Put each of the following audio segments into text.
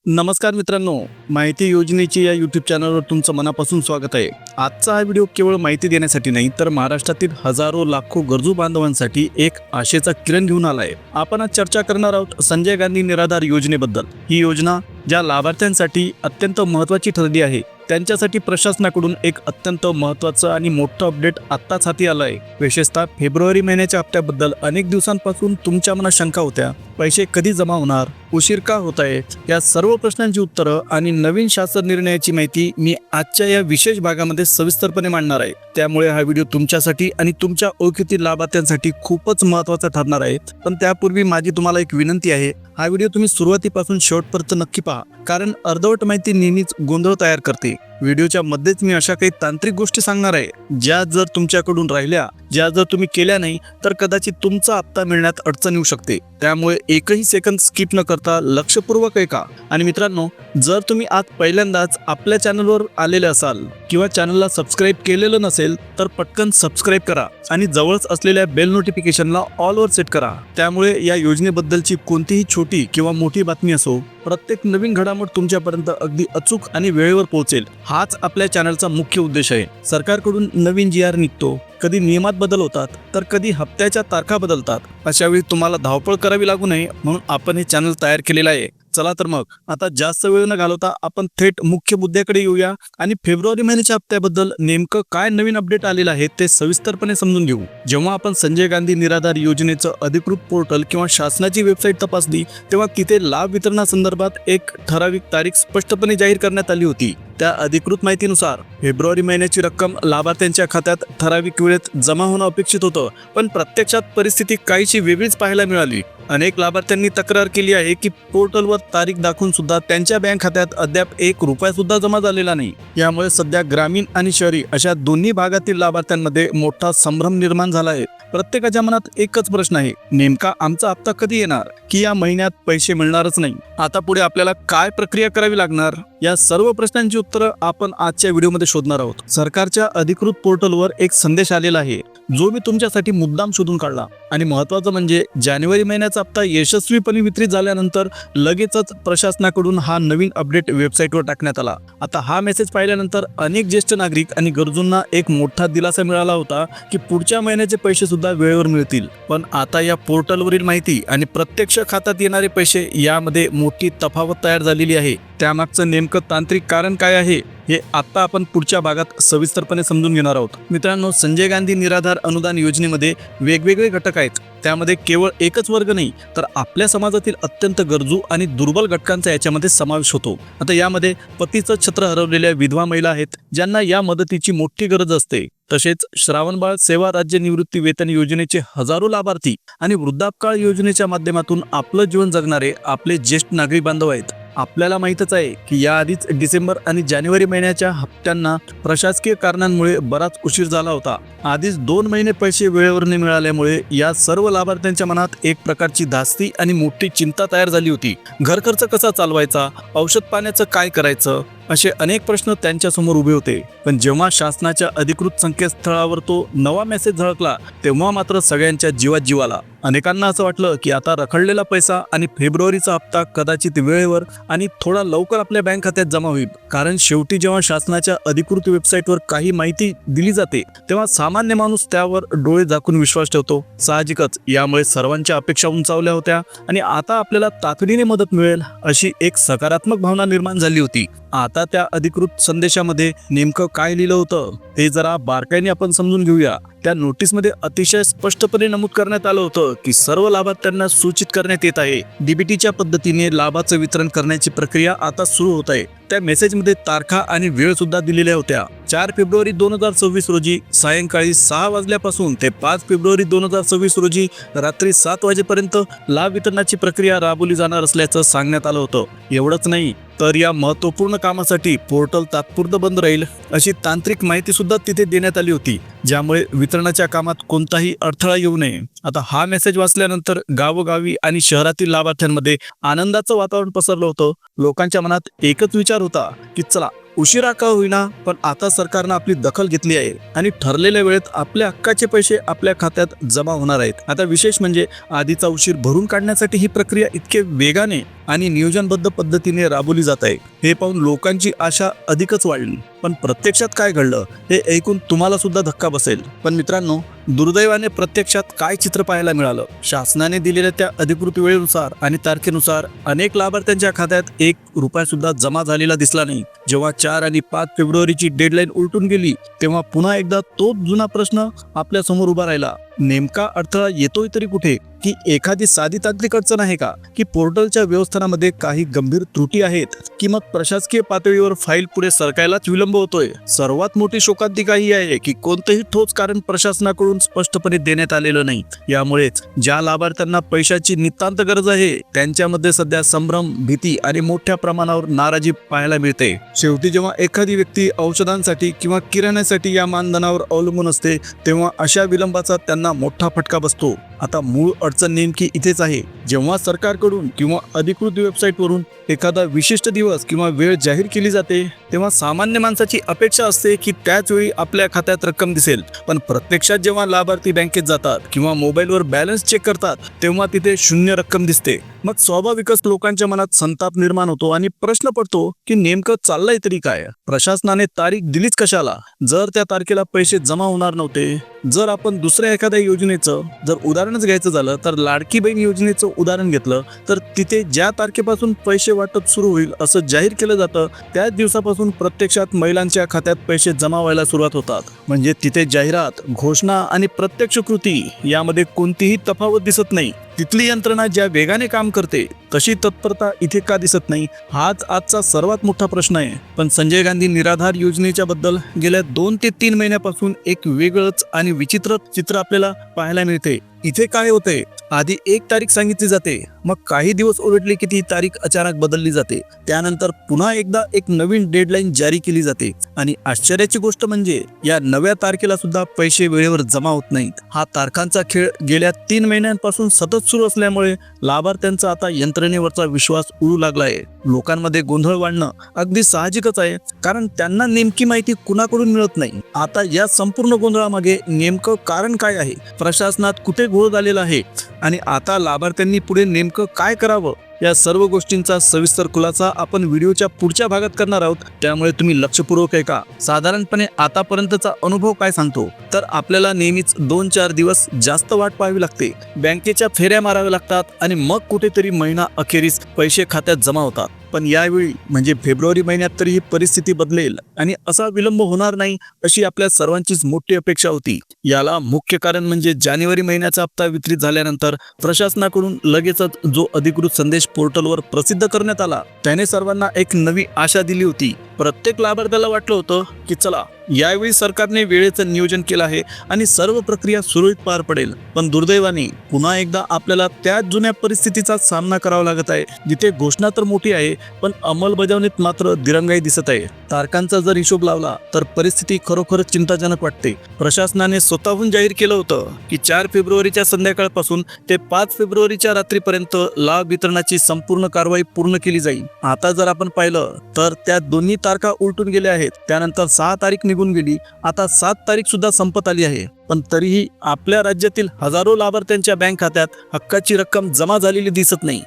नमस्कार मित्रांनो, माहिती योजनेची या यूट्यूब चॅनलवर तुमचं मनापासून स्वागत आहे। आजचा हा व्हिडिओ केवळ माहिती देण्यासाठी नाही तर महाराष्ट्रातील हजारो लाखो गरजू बांधवांसाठी एक आशेचा किरण घेऊन आलाय। आपण आज चर्चा करणार आहोत संजय गांधी निराधार योजनेबद्दल। ही योजना ज्या लाभार्थ्यांसाठी अत्यंत महत्त्वाची ठरली आहे त्यांच्यासाठी प्रशासनाकडून एक अत्यंत महत्त्वाचं आणि मोठं अपडेट आत्ताच हाती आलं आहे। विशेषतः फेब्रुवारी महिन्याच्या हप्त्याबद्दल अनेक दिवसांपासून तुमच्या मनात शंका होत्या। पैसे कधी जमा होणार, उशीर का होत आहे, या सर्व प्रश्नांची उत्तरं आणि नवीन शासन निर्णयाची माहिती मी आजच्या या विशेष भागामध्ये सविस्तरपणे मांडणार आहे। त्यामुळे हा व्हिडिओ तुमच्यासाठी आणि तुमच्या ओळखीतील लाभार्थ्यांसाठी खूपच महत्त्वाचा ठरणार आहे। पण त्यापूर्वी माझी तुम्हाला एक विनंती आहे, हा व्हिडिओ तुम्ही सुरुवातीपासून शेवटपर्यंत नक्की पहा, कारण अर्धवट माहिती नेहमीच गोंधळ तयार करते। व्हिडिओच्या मध्येच मी अशा काही तांत्रिक गोष्टी सांगणार आहे ज्या जर तुमच्याकडून राहिल्या, ज्या जर तुम्ही केल्या नाही तर कदाचित तुमचा हप्ता मिळण्यात अडचण येऊ शकते। त्यामुळे एकही सेकंद स्किप न करता लक्षपूर्वक ऐका। आणि मित्रांनो, जर तुम्ही आज पहिल्यांदाच आपल्या चॅनलवर आलेले असाल किंवा चॅनलला सबस्क्राईब केलेलं नसेल तर पटकन सबस्क्राईब करा आणि जवळच असलेल्या बेल नोटिफिकेशनला ऑलवर सेट करा। त्यामुळे या योजनेबद्दलची कोणतीही छोटी किंवा मोठी बातमी असो, प्रत्येक नवीन घडामोड तुमच्यापर्यंत अगदी अचूक आणि वेळेवर पोहोचेल, हाच आपल्या चॅनलचा मुख्य उद्देश आहे। सरकारकडून नवीन GR निघतो, कधी नियमात बदल होतात तर कधी हप्त्याच्या तारखा बदलतात। अशा वेळी तुम्हाला धावपळ करावी लागू नये म्हणून आपण हे चॅनल तयार केलेलं आहे। चला तर मग आता जास्त वेळ न घालवता आपण थेट मुख्य मुद्द्याकडे येऊया आणि फेब्रुवारी महिन्याच्या हप्त्याबद्दल नेमकं काय नवीन अपडेट आलेलं आहे ते सविस्तरपणे समजून घेऊ। जेव्हा आपण संजय गांधी निराधार योजनेचं अधिकृत पोर्टल किंवा शासनाची वेबसाईट तपासली तेव्हा तिथे लाभ वितरणासंदर्भात एक ठराविक तारीख स्पष्टपणे जाहीर करण्यात आली होती। त्या अधिकृत माहितीनुसार फेब्रुवारी महिन्याची रक्कम लाभार्थ्यांच्या खात्यात ठराविक वेळेत जमा होणं अपेक्षित होतं, पण प्रत्यक्षात परिस्थिती काहीशी वेगळीच पाहायला मिळाली। अनेक लाभार्थ्यांनी तक्रार केली आहे की पोर्टलवर तारीख दाखवून सुद्धा त्यांच्या बँक खात्यात अद्याप ₹1 सुद्धा जमा झालेला नाही। यामुळे सध्या ग्रामीण आणि शहरी अशा दोन्ही भागातील लाभार्थ्यांमध्ये मोठा संभ्रम निर्माण झाला आहे। प्रत्येकाच्या मनात एकच प्रश्न आहे, नेमका आमचा हप्ता कधी येणार, की या महिन्यात पैसे मिळणारच नाही। आता पुढे आपल्याला काय प्रक्रिया करावी लागणार, या सर्व प्रश्नांची उत्तरं आपण आजच्या व्हिडिओमध्ये शोधणार आहोत। सरकारच्या अधिकृत पोर्टलवर एक संदेश आलेला आहे जो मी तुमच्यासाठी मुद्दाम शोधून काढला, आणि महत्त्वाचं म्हणजे जानेवारी महिन्याचा हप्ता यशस्वीपणे वितरित झाल्यानंतर लगेचच प्रशासनाकडून हा नवीन अपडेट वेबसाईटवर टाकण्यात आला। आता हा मेसेज पाहिल्यानंतर अनेक ज्येष्ठ नागरिक आणि गरजूंना एक मोठा दिलासा मिळाला होता की पुढच्या महिन्याचे पैसे सुद्धा वेळेवर मिळतील। पण आता या पोर्टलवरील माहिती आणि प्रत्यक्ष खात्यात येणारे पैसे यामध्ये मोठी तफावत तयार झालेली आहे। त्यामागचं नेमकं तांत्रिक कारण काय आहे हे आता आपण पुढच्या भागात सविस्तरपणे समजून घेणार आहोत। मित्रांनो, संजय गांधी निराधार अनुदान योजनेमध्ये वेगवेगळे घटक आहेत। त्यामध्ये केवळ एकच वर्ग नाही तर आपल्या समाजातील अत्यंत गरजू आणि दुर्बल घटकांचा याच्यामध्ये समावेश होतो। आता यामध्ये पतीचं छत्र हरवलेल्या विधवा महिला आहेत ज्यांना या मदतीची मोठी गरज असते। तसेच श्रावणबाळ सेवा राज्य निवृत्ती वेतन योजनेचे हजारो लाभार्थी आणि वृद्धापकाळ योजनेच्या माध्यमातून आपलं जीवन जगणारे आपले ज्येष्ठ नागरिक बांधव आहेत। आपल्याला माहीतच आहे की याआधीच डिसेंबर आणि जानेवारी महिन्याच्या हप्त्यांना प्रशासकीय कारणांमुळे बराच उशीर झाला होता। आधीच 2 महिने पैसे वेळेवर न मिळाल्यामुळे या सर्व लाभार्थ्यांच्या मनात एक प्रकारची धास्ती आणि मोठी चिंता तयार झाली होती। घर खर्च कसा चालवायचा, औषध पाण्याचं काय करायचं, असे अनेक प्रश्न त्यांच्यासमोर उभे होते। पण जेव्हा शासनाच्या अधिकृत संकेतस्थळावर तो नवा मेसेज झळकला तेव्हा मात्र सगळ्यांच्या जीवात जीव आला। अनेकांना असं वाटलं की आता रखडलेला पैसा आणि फेब्रुवारीचा हप्ता कदाचित वेळेवर आणि थोडा लवकर आपल्या बँक खात्यात जमा होईल। कारण शेवटी जेव्हा शासनाच्या अधिकृत वेबसाईटवर काही माहिती दिली जाते तेव्हा सामान्य माणूस त्यावर डोळे झाकून विश्वास ठेवतो। साहजिकच यामुळे सर्वांच्या अपेक्षा उंचावल्या होत्या आणि आता आपल्याला तातडीने मदत मिळेल अशी एक सकारात्मक भावना निर्माण झाली होती। आता त्या अधिकृत संदेशामध्ये नेमकं काय लिहिलं होतं ते जरा बारकाईने आपण समजून घेऊया। त्या नोटीसमध्ये अतिशय स्पष्टपणे नमूद करण्यात आलं होतं की सर्व लाभार्थ्यांना सूचित करण्यात येत आहे DBTच्या पद्धतीने लाभाचं वितरण करण्याची प्रक्रिया आता सुरू होत आहे। त्या मेसेजमध्ये तारखा आणि वेळ सुद्धा दिलेल्या होत्या। 4 फेब्रुवारी 2026 रोजी सायंकाळी 6 वाजल्यापासून ते 5 फेब्रुवारी 2026 रोजी रात्री 7 वाजेपर्यंत लाभ वितरणाची प्रक्रिया राबवली जाणार असल्याचं सांगण्यात आलं होतं। एवढंच नाही तर या महत्त्वपूर्ण कामासाठी पोर्टल तात्पुरतं बंद राहील अशी तांत्रिक माहिती सुद्धा तिथे देण्यात आली होती, ज्यामुळे वितरणाच्या कामात कोणताही अडथळा येऊ नये। आता हा मेसेज वाचल्यानंतर गावोगावी आणि शहरातील लाभार्थ्यांमध्ये आनंदाचं वातावरण पसरलं होतं। लोकांच्या मनात एकच विचार होता की चला उशिरा का होईना पण आता सरकारनं आपली दखल घेतली आहे आणि ठरलेल्या वेळेत आपल्या हक्काचे पैसे आपल्या खात्यात जमा होणार आहेत। आता विशेष म्हणजे आधीचा उशीर भरून काढण्यासाठी ही प्रक्रिया इतके वेगाने आणि नियोजनबद्ध पद्धतीने राबवली जात आहे हे पाहून लोकांची आशा अधिकच वाढली. पण प्रत्यक्षात काय घडलं हे ऐकून तुम्हाला सुद्धा धक्का बसेल. पण मित्रांनो, दुर्दैवाने प्रत्यक्षात काय चित्र पाहायला मिळालं? शासनाने दिलेल्या त्या अधिकृत वेळेनुसार आणि तारखेनुसार अनेक लाभार्थ्यांच्या खात्यात ₹1 सुद्धा जमा झालेला दिसला नाही. जेव्हा 4 आणि 5 फेब्रुवारीची डेडलाईन उलटून गेली तेव्हा पुन्हा एकदा तोच जुना प्रश्न आपल्या समोर उभा राहिला. नेमका अडथळा येतोय तरी कुठे? की एखादी साधी तांत्रिक अडचण आहे का? की पोर्टलच्या व्यवस्थापनामध्ये काही गंभीर त्रुटी आहेत? की मग प्रशासकीय पातळीवर फाईल पुढे सरकायलाच विलंब होतोय? सर्वात मोठी शोकांतिका ही आहे की कोणतेही ठोस कारण प्रशासनाकडून स्पष्टपणे देण्यात आलेलं नाही. यामुळेच ज्या लाभार्थ्यांना पैशाची नितांत गरज आहे त्यांच्यामध्ये सध्या संभ्रम, भीती आणि मोठ्या प्रमाणावर नाराजी पाहायला मिळते. शेवटी जेव्हा एखादी व्यक्ती औषधांसाठी किंवा किराण्यासाठी या मानधनावर अवलंबून असते तेव्हा अशा विलंबाचा त्यांना मोठा फटका बसतो. आता मूळ अडचण नेमकी इथेच आहे. जेव्हा सरकारकडून किंवा अधिकृत वेबसाईटवरून एखादा विशिष्ट दिवस किंवा वेळ जाहीर केली जाते तेव्हा सामान्य माणसाची अपेक्षा असते की त्याच वेळी आपल्या खात्यात रक्कम दिसेल. पण प्रत्यक्षात जेव्हा लाभार्थी बँकेत जातात किंवा मोबाईलवर बॅलन्स चेक करतात तेव्हा तिथे 0 रक्कम दिसते. मग स्वाभाविकच लोकांच्या मनात संताप निर्माण होतो आणि प्रश्न पडतो की नेमकं चाललंय तरी काय? प्रशासनाने तारीख दिलीच कशाला जर त्या तारखेला पैसे जमा होणार नव्हते? जर आपण दुसऱ्या एखाद्या योजनेचं जर उदाहरणच घ्यायचं झालं तर लाडकी बहीण योजनेचं उदाहरण घेतलं तर तिथे ज्या तारखेपासून पैसे वाटप सुरू होईल असं जाहीर केलं जातं त्याच दिवसापासून प्रत्यक्षात महिलांच्या खात्यात पैसे जमा व्हायला सुरुवात होतात. म्हणजे तिथे जाहिरात, घोषणा आणि प्रत्यक्ष कृती यामध्ये कोणतीही तफावत दिसत नाही. तिथली यंत्रणा ज्या वेगाने काम करते तशी तत्परता इथे का दिसत नाही? हाच आजचा सर्वात मोठा प्रश्न आहे. पण संजय गांधी निराधार योजनेच्या बद्दल गेल्या 2 ते 3 महिन्यापासून एक वेगळंच आणि विचित्र चित्र आपल्याला पाहायला मिळते. इथे काय होते? आधी एक तारीख सांगितली जाते, मग काही दिवस उलटले की ती तारीख अचानक बदलली जाते. त्यानंतर पुन्हा एकदा एक नवीन डेडलाईन जारी केली जाते आणि आश्चर्याची गोष्ट म्हणजे या नव्या तारखेला सुद्धा पैसे वेळेवर जमा होत नाहीत. हा तारखांचा खेळ गेल्या 3 महिन्यांपासून सतत सुरू असल्यामुळे लाभार्थ्यांचा आता यंत्रणेवरचा विश्वास उडू लागला आहे. लोकांमध्ये गोंधळ वाढणं अगदी साहजिकच आहे, कारण त्यांना नेमकी माहिती कुणाकडून मिळत नाही. आता या संपूर्ण गोंधळामागे नेमकं कारण काय आहे? प्रशासनात कुठे घोळ झालेला आहे आणि आता लाभार्थ्यांनी पुढे नेमकं काय करावं या सर्व गोष्टींचा सविस्तर खुलासा आपण व्हिडिओच्या पुढच्या भागात करणार आहोत. त्यामुळे तुम्ही लक्षपूर्वक ऐका. साधारणपणे आतापर्यंतचा अनुभव काय सांगतो तर आपल्याला नेहमीच 2-4 दिवस जास्त वाट पाहावी लागते. बँकेच्या फेऱ्या माराव्या लागतात आणि मग कुठेतरी महिना अखेरीस पैसे खात्यात जमा होतात. पण यावेळी म्हणजे फेब्रुवारी महिन्यात तरी ही परिस्थिती बदलेल आणि असा विलंब होणार नाही अशी आपल्या सर्वांचीच मोठी अपेक्षा होती. याला मुख्य कारण म्हणजे जानेवारी महिन्याचा हप्ता वितरित झाल्यानंतर प्रशासनाकडून लगेचच जो अधिकृत संदेश पोर्टलवर प्रसिद्ध करण्यात आला त्याने सर्वांना एक नवी आशा दिली होती. प्रत्येक लाभार्थ्याला वाटलं होतं की चला यावेळी सरकारने वेळेचं नियोजन केलं आहे आणि सर्व प्रक्रिया सुरळीत पार पडेल. पण दुर्दैवाने पुन्हा एकदा आपल्याला त्याच जुन्या परिस्थितीचा सामना करावा लागत आहे, जिथे घोषणा तर मोठी आहे पण अंमलबजावणीत मात्र दिरंगाई दिसत आहे. तारखांचा जर हिशोब लावला तर परिस्थिती खरोखरच चिंताजनक वाटते. प्रशासनाने स्वतःहून जाहीर केलं होतं की 4 फेब्रुवारीच्या संध्याकाळपासून ते 5 फेब्रुवारीच्या रात्रीपर्यंत लाभ वितरणाची संपूर्ण कारवाई पूर्ण केली जाईल. आता जर आपण पाहिलं तर त्या दोन्ही तारखा उलटून गेल्या आहेत. त्यानंतर 6 तारीख निघून गेली, आता 7 तारीख सुद्धा संपत आली आहे. पण तरीही आपल्या राज्यातील हजारो लाभार्थ्यांच्या बँक खात्यात हक्काची रक्कम जमा झालेली दिसत नाही.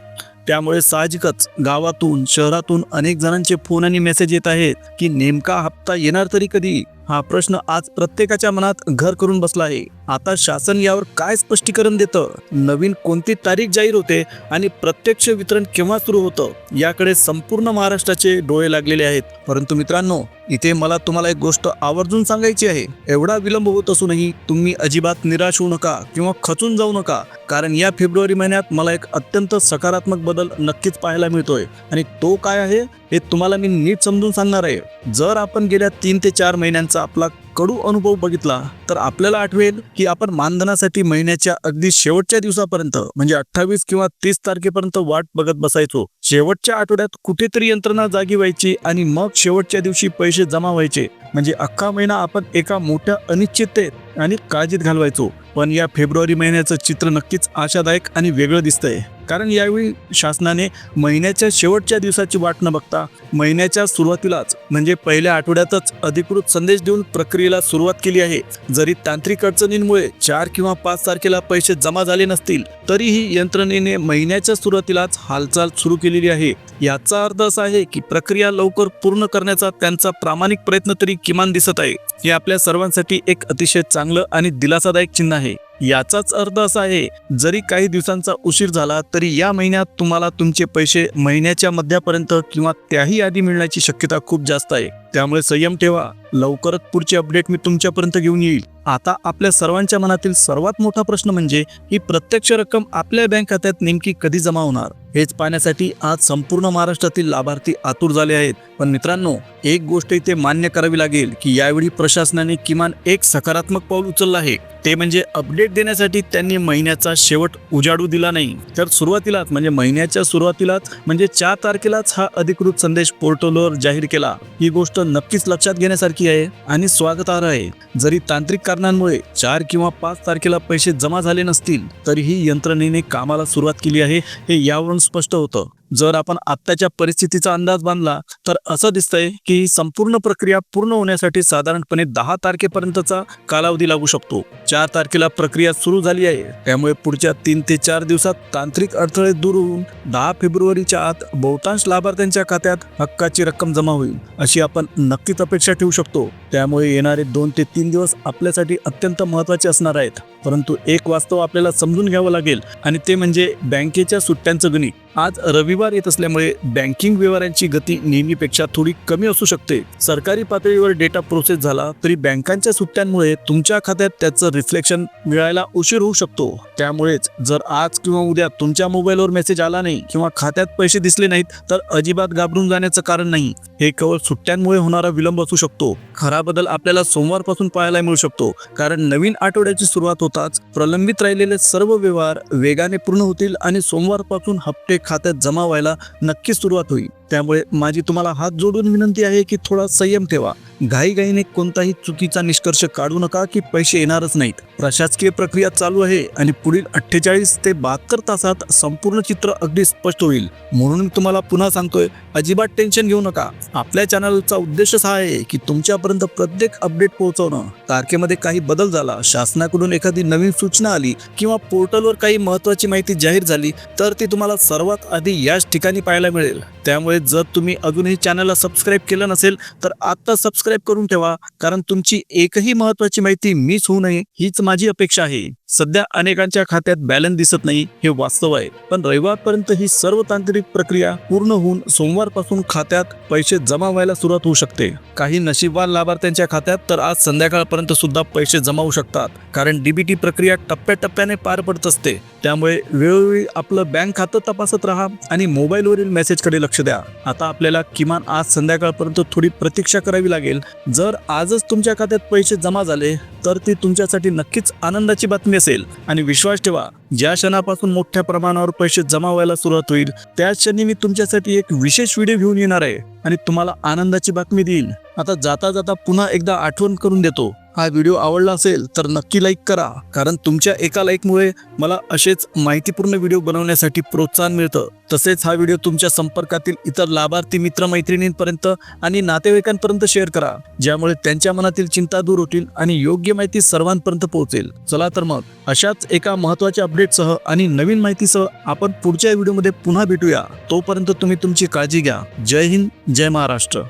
त्यामुळे साहजिकच गावातून, शहरातून अनेक जणांचे फोन आणि मेसेज येत आहेत की नेमका हप्ता येणार तरी कधी? हा प्रश्न आज प्रत्येकाच्या मनात घर करून बसला आहे. आता शासन यावर काय स्पष्टीकरण देतं? नवीन कोणती तारीख जाहीर होते आणि प्रत्यक्ष वितरण केव्हा सुरू होतं याकडे संपूर्ण महाराष्ट्राचे डोळे लागलेले आहेत. परंतु मित्रांनो, इथे मला तुम्हाला एक गोष्ट आवर्जून सांगायची आहे. एवढा विलंब होत असूनही तुम्ही अजिबात निराश होऊ नका किंवा खचून जाऊ नका, कारण या फेब्रुवारी महिन्यात मला एक अत्यंत सकारात्मक बदल नक्कीच पाहायला मिळतोय आणि तो काय आहे हे तुम्हाला मी नीट समजून सांगणार आहे. जर आपण गेल्या 3 ते 4 महिन्यांचा आपला कडू अनुभव बघितला तर आपल्याला आठवेल की आपण मानधनासाठी महिन्याच्या अगदी शेवटच्या दिवसापर्यंत म्हणजे 28 किंवा 30 तारखेपर्यंत वाट बघत बसायचो. शेवटच्या आठवड्यात कुठेतरी यंत्रणा जागी व्हायची आणि मग शेवटच्या दिवशी पैसे जमा व्हायचे. म्हणजे अख्खा महिना आपण एका मोठ्या अनिश्चिततेत आणि काळजीत घालवायचो. पण या फेब्रुवारी महिन्याचं चित्र नक्कीच आशादायक आणि वेगळं दिसतंय, कारण यावेळी शासनाने महिन्याच्या शेवटच्या दिवसाची वाट न बघता महिन्याच्या सुरुवातीलाच म्हणजे पहिल्या आठवड्यातच अधिकृत संदेश देऊन प्रक्रियेला सुरुवात केली आहे. जरी तांत्रिक अडचणींमुळे 4 किंवा 5 तारखेला पैसे जमा झाले नसतील तरीही यंत्रणेने महिन्याच्या सुरुवातीलाच हालचाल सुरू केलेली आहे. याचा अर्थ असा आहे की प्रक्रिया लवकर पूर्ण करण्याचा त्यांचा प्रामाणिक प्रयत्न तरी किमान दिसत आहे. हे आपल्या सर्वांसाठी एक अतिशय चांगलं आणि दिलासादायक चिन्ह आहे. याचाच अर्थ असा आहे, जरी काही दिवसांचा उशीर झाला तरी या महिन्यात तुम्हाला तुमचे पैसे महिन्याच्या मध्यापर्यंत किंवा त्याही आधी मिळण्याची शक्यता खूप जास्त आहे. त्यामुळे संयम ठेवा. लवकरच पुढचे अपडेट मी तुमच्यापर्यंत घेऊन येईल. आता आपल्या सर्वांच्या मनातील सर्वात मोठा प्रश्न म्हणजे ही प्रत्यक्ष रक्कम आपल्या बँक खात्यात नेमकी कधी जमा होणार. हेच पाहण्यासाठी आज संपूर्ण महाराष्ट्रातील लाभार्थी आतुर झाले आहेत. पण मित्रांनो, एक गोष्ट इथे मान्य करावी लागेल की यावेळी प्रशासनाने किमान एक सकारात्मक पाऊल उचललं आहे. ते म्हणजे अपडेट देण्यासाठी त्यांनी महिन्याचा शेवट उजाडू दिला नाही, तर सुरुवातीलाच म्हणजे महिन्याच्या सुरुवातीलाच म्हणजे 4 तारखेलाच हा अधिकृत संदेश पोर्टलवर जाहीर केला. ही गोष्ट नक्कीच लक्षात घेण्यासारखी आहे आणि स्वागतार्ह आहे. जरी तांत्रिक कारणांमुळे 4 किंवा 5 तारखेला पैसे जमा झाले नसतील तरीही यंत्रणेने कामाला सुरुवात केली आहे, हे यावरून स्पष्ट होतं. जर आपण आत्ताच्या परिस्थितीचा अंदाज बांधला तर असं दिसतंय की ही संपूर्ण प्रक्रिया पूर्ण होण्यासाठी साधारणपणे 10 तारखेपर्यंतचा कालावधी लागू शकतो. 4 तारखेला प्रक्रिया सुरू झाली आहे, त्यामुळे पुढच्या 3 ते 4 दिवसात तांत्रिक अडथळे दूर होऊन 10 फेब्रुवारीच्या आत बहुतांश लाभार्थ्यांच्या खात्यात हक्काची रक्कम जमा होईल अशी आपण नक्कीच अपेक्षा ठेवू शकतो. त्यामुळे येणारे 2 ते 3 दिवस आपल्यासाठी अत्यंत महत्त्वाचे असणार आहेत. परंतु एक वास्तव आपल्याला समजून घ्यावं लागेल आणि ते म्हणजे बँकेच्या सुट्ट्यांचं गणित. आज रविवार येत असल्यामुळे बँकिंग व्यवहारांची गती नेहमीपेक्षा थोडी कमी असू शकते. सरकारी पातळीवर डेटा प्रोसेस झाला तरी बँकांच्या सुट्ट्यांमुळे तुमच्या खात्यात त्याचं रिफ्लेक्शन मिळायला उशीर होऊ शकतो. त्यामुळेच जर आज किंवा उद्या तुमच्या मोबाईलवर मेसेज आला नाही किंवा खात्यात पैसे दिसले नाहीत तर अजिबात घाबरून जाण्याचं कारण नाही. हे केवळ सुट्ट्यांमुळे होणारा विलंब असू शकतो. खरा बदल आपल्याला सोमवारपासून पाहायला मिळू शकतो, कारण नवीन आठवड्याची सुरुवात होताच प्रलंबित राहिलेले सर्व व्यवहार वेगाने पूर्ण होतील आणि सोमवारपासून हप्ते खात्यात जमा व्हायला नक्कीच सुरुवात होईल. त्यामुळे माझी तुम्हाला हात जोडून विनंती आहे की थोडा संयम ठेवा. घाईघाईने कोणताही चुकीचा निष्कर्ष काढू नका की पैसे येणारच नाहीत. प्रशासकीय प्रक्रिया चालू आहे आणि पुढील 48 ते 72 तासात संपूर्ण चित्र अगदी स्पष्ट होईल. म्हणून मी तुम्हाला पुन्हा सांगतोय, अजिबात टेन्शन घेऊ नका. आपल्या चॅनलचा उद्देशच हा आहे की तुमच्यापर्यंत प्रत्येक अपडेट पोहोचवणं. तारखेमध्ये काही बदल झाला, शासनाकडून एखादी नवीन सूचना आली किंवा पोर्टलवर काही महत्त्वाची माहिती जाहीर झाली तर ती तुम्हाला सर्वात आधी याच ठिकाणी पाहायला मिळेल. त्यामुळे जर तुम्ही अजूनही चॅनलला सबस्क्राईब केलं नसेल तर आता सबस्क्राईब करून ठेवा, कारण तुमची एकही महत्त्वाची माहिती मिस होऊ नये हीच माझी अपेक्षा आहे. सध्या अनेकांच्या खात्यात बॅलन्स दिसत नाही हे वास्तव आहे, पण रविवारपर्यंत ही सर्व तांत्रिक प्रक्रिया पूर्ण होऊन सोमवारपासून खात्यात पैसे जमा व्हायला सुरुवात होऊ शकते. काही नशीबवान लाभार्थ्यांच्या खात्यात तर आज संध्याकाळपर्यंत सुद्धा पैसे जमा होऊ शकतात, कारण डीबीटी प्रक्रिया टप्प्याटप्प्याने पार पडत असते. त्यामुळे वेळोवेळी आपलं बँक खातं तपासत राहा आणि मोबाईलवरील मेसेजकडे लक्ष द्या. आता आपल्याला किमान आज संध्याकाळपर्यंत थोडी प्रतीक्षा करावी लागेल. जर आजच तुमच्या खात्यात पैसे जमा झाले तर ती तुमच्यासाठी नक्कीच आनंदाची बातमी असेल. आणि विश्वास ठेवा, ज्या क्षणापासून मोठ्या प्रमाणावर पैसे जमा व्हायला सुरुवात होईल त्याच क्षणी मी तुमच्यासाठी एक विशेष व्हिडिओ घेऊन येणार आहे आणि तुम्हाला आनंदाची बातमी देईल. आता जाता जाता पुन्हा एकदा आठवण करून देतो, हा व्हिडिओ आवडला असेल तर नक्की लाईक करा, कारण तुमच्या एका लाईकमुळे मला असेच माहितीपूर्ण व्हिडिओ बनवण्यासाठी प्रोत्साहन मिळतं. तसेच हा व्हिडिओ तुमच्या संपर्कातील इतर लाभार्थी मित्रमैत्रिणींपर्यंत आणि नातेवाईकांपर्यंत शेअर करा, ज्यामुळे त्यांच्या मनातील चिंता दूर होतील आणि योग्य माहिती सर्वांपर्यंत पोहोचेल. चला तर मग अशाच एका महत्त्वाच्या अपडेटसह आणि नवीन माहितीसह आपण पुढच्या व्हिडिओमध्ये पुन्हा भेटूया. तोपर्यंत तुम्ही तुमची काळजी घ्या. जय हिंद, जय महाराष्ट्र.